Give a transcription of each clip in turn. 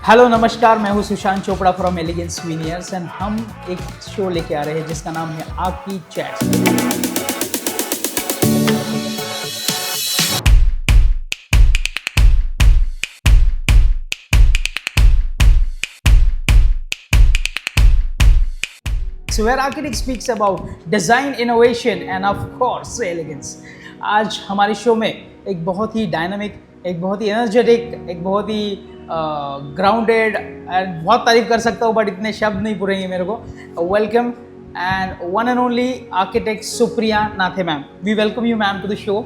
Hello नमस्कार, मैं हूं Sushant Chopra from Elegance Veneers and हम एक शो लेके आ रहे हैं जिसका नाम है आपकी chats. So where architect speaks about design, innovation and of course elegance। आज हमारे शो में एक बहुत ही डायनामिक, एक बहुत ही एनर्जेटिक, एक बहुत ही ग्राउंडेड एंड बहुत तारीफ कर सकता हूँ बट इतने शब्द नहीं पूरेंगे मेरे को। Welcome and one and only architect Supriya Nathe ma'am. We welcome you ma'am to the show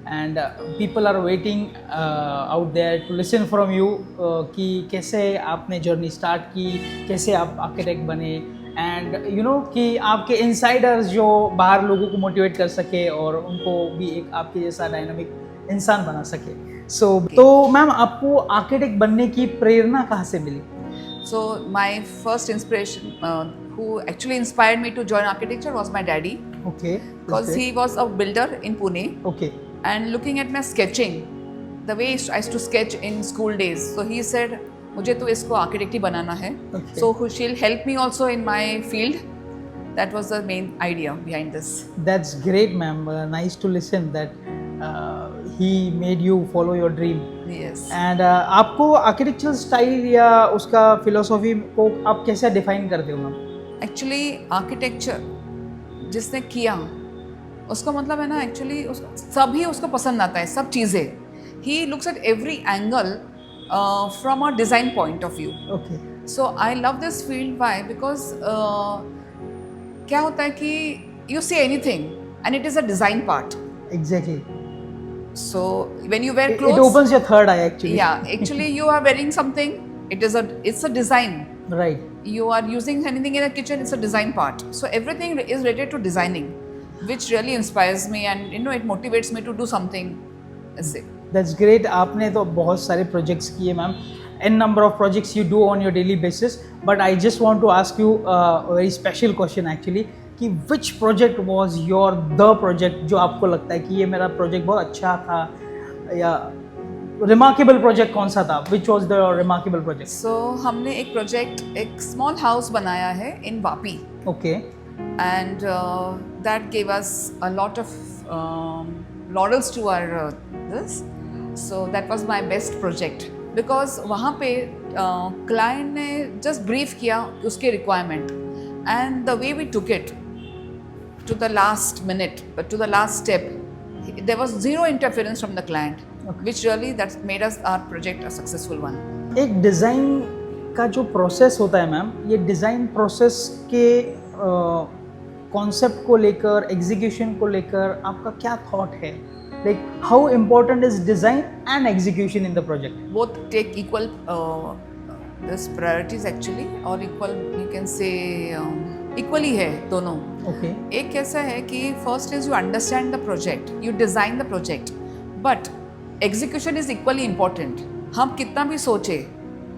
and people are waiting out there to listen from you कि कैसे आपने जर्नी स्टार्ट की, कैसे आप आर्किटेक्ट बने एंड यू नो कि आपके इनसाइडर्स जो बाहर लोगों को मोटिवेट कर सके और उनको भी एक आपके जैसा डायनामिक इंसान बना सके। तो मैम आपको आर्किटेक्ट बनने की प्रेरणा कहाँ से मिली? So my first inspiration, who actually inspired me to join architecture, was my daddy. Okay. Because he was a builder in Pune. Okay. And looking at my sketching, the way I used to sketch in school days, so he said, मुझे तो इसको architect ही बनाना है. Okay. So she'll help me also in my field. That was the main idea behind this. That's great, ma'am. Nice to listen that he made you follow your dream. Yes. And आपको architectural style या उसका philosophy को आप कैसे define करते हो ma'am? Actually architecture जिसने किया उसका मतलब है ना, एक्चुअली सभी उसको पसंद आता है, सब चीज़ें. He looks at every angle from a design point of view. Okay. So I love this field. Why? Because क्या होता है कि you see anything and it is a design part. Exactly. So when you wear It clothes, opens your third eye actually. yeah, actually you are wearing something. It's a design. Right. You are using anything in the kitchen. It's a design part. So everything is related to designing, which really inspires me, and you know it motivates me to do something. That's great. आपने तो बहुत सारे projects किए ma'am. N number of projects you do on your daily basis. But I just want to ask you a very special question actually. कि which project was your the project जो आपको लगता है कि ये मेरा project बहुत अच्छा था, या remarkable project कौन सा था? Which was the remarkable project? So हमने एक project, एक small house बनाया है in Vapi. Okay. And that gave us a lot of laurels to our this. So that was my best project because वहाँ पे client ने just brief किया उसके requirement, and the way we took it to the last minute, but to the last step, there was zero interference from the client. Okay. Which really that made us our project a successful one. एक design का जो process होता है ma'am, ये design process के concept को लेकर, execution को लेकर आपका क्या थॉट है? Like how important is design and execution in the project? Both take equal this priorities actually, or equal, you can say equally है दोनों. Okay. एक कैसा है कि first is you understand the project, you design the project, but execution is equally important. हम कितना भी सोचे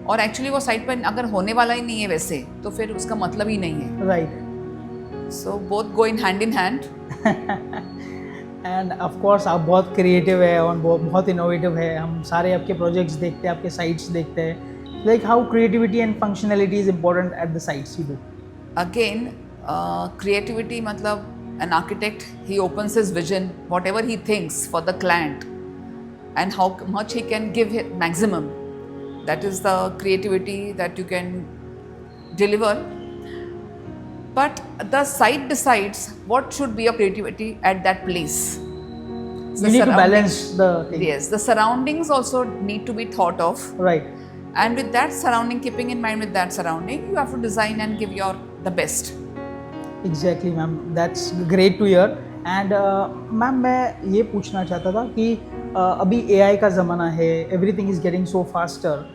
और एक्चुअली वो साइट पर अगर होने वाला ही नहीं है वैसे, तो फिर उसका मतलब ही नहीं है. Right. So both go in hand end of course आप बहुत क्रिएटिव है और बहुत इनोवेटिव है. हम सारे आपके प्रोजेक्ट्स देखते हैं, आपके साइट्स देखते हैं. Like how creativity and functionality is important at the sites you do? Again creativity matlab an architect, he opens his vision, whatever he thinks for the client and how much he can give maximum. That is the creativity that you can deliver. But the site decides what should be your creativity at that place. You need to balance the thing. Yes, the surroundings also need to be thought of. Right. And with that surrounding, keeping in mind with that surrounding, you have to design and give the best. Exactly ma'am, that's great to hear. And ma'am मैं ये पूछना चाहता था कि अभी AI का ज़माना है, everything is getting so faster.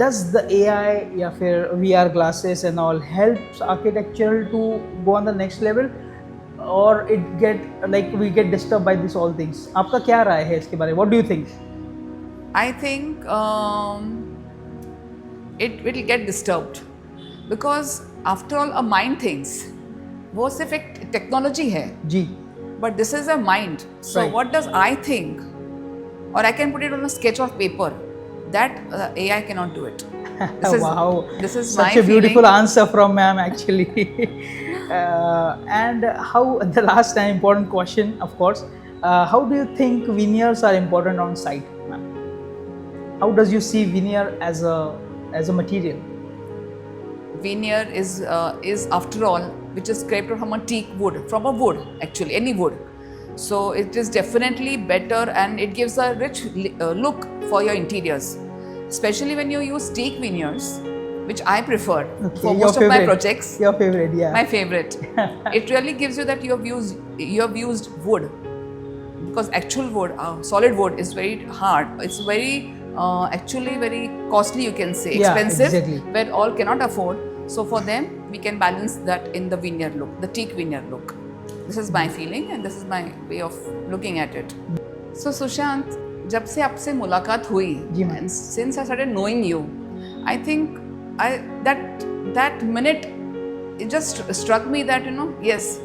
Does the AI या फिर VR glasses and all helps architecture to go on the next level, और it get like we get disturb by this all things? आपका क्या राय है इसके बारे में? What do you think? I think it will get disturbed because after all a mind thinks. वो सिर्फ एक टेक्नोलॉजी है जी, but this is a mind. So Right. what does I think, or I can put it on a sketch of paper, that AI cannot do it. This is, Wow, this is such my a beautiful feeling. answer from ma'am actually. And how the last and important question, of course, how do you think veneers are important on site, ma'am? How does you see veneer as a material? Veneer is after all which is scraped from a teak wood, from a wood, actually any wood. So it is definitely better and it gives a rich look for your interiors, especially when you use teak veneers, which I prefer for your most of my favorite. projects. Your favorite, yeah. My favorite. It really gives you that you have used wood, because actual wood, solid wood, is very hard. It's very actually very costly, you can say, Yeah, expensive, exactly. where all cannot afford. So for them, we can balance that in the veneer look, the teak veneer look. This is my feeling and this is my way of looking at it. So Sushant, जब से आपसे मुलाकात हुई, जी ma'am. and since I started knowing you, I think that minute it just struck me that yes,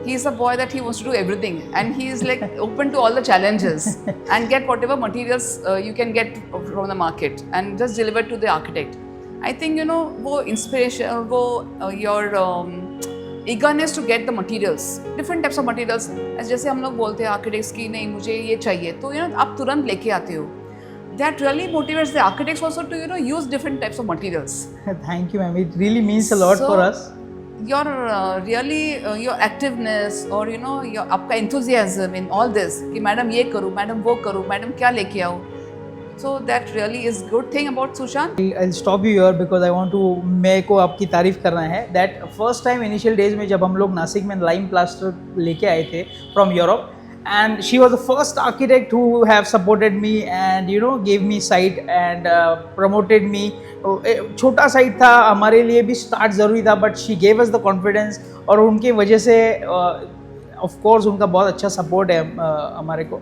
he is a boy that he wants to do everything and he is like open to all the challenges and get whatever materials you can get from the market and just deliver to the architect. I think वो inspiration, वो your eagerness to get the materials, different types of materials. जैसे हम लोग बोलते हैं architects की नहीं मुझे ये चाहिए, तो आप तुरंत लेके आते हो. That really motivates the architects also to use different types of materials. Thank you, ma'am. It really means a lot for us. Your really your activeness or your आपका enthusiasm in all this कि madam ये करूँ, madam वो करूँ, madam क्या लेके आओ. So that really is good thing about Sushant. I'll stop you here because I want to मेरे को आपकी तारीफ करना है. That first time initial days में जब हम लोग नासिक में लाइम प्लास्टर लेके आए थे from Europe, and she was the first architect who have supported me and gave me site and promoted me. छोटा साइट था हमारे लिए भी, स्टार्ट ज़रूरी था, but she gave us the confidence और उनकी वजह से ऑफ कोर्स उनका बहुत अच्छा सपोर्ट है हमारे को.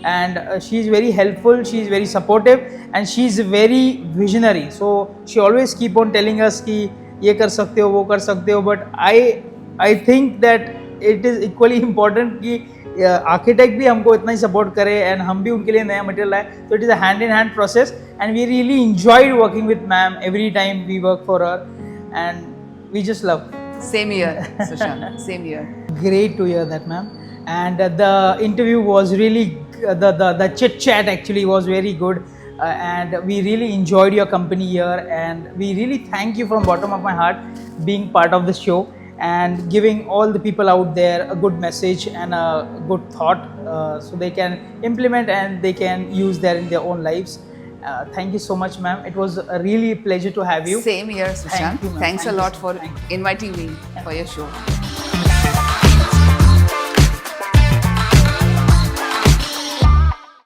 And she is very helpful, she is very supportive and she is very visionary. So she always keep on telling us कि ये कर सकते हो, वो कर सकते हो. But I think that it is equally important कि आर्किटेक्ट भी हमको इतना ही सपोर्ट करे एंड हम भी उनके लिए नया मटेरियल लाए. तो it is a hand in hand process and we really enjoyed working with ma'am every time we work for her and we just love. Same here, Sushant. Same here. Great to hear that, ma'am. And the interview was really the chit chat actually was very good, and we really enjoyed your company here, and we really thank you from bottom of my heart being part of the show and giving all the people out there a good message and a good thought, so they can implement and they can use that in their own lives. Thank you so much, ma'am. It was a really pleasure to have you. Same here, Sushant. Thank you, ma'am. Thanks Thank a you lot so for much. Thank you. inviting me for your show.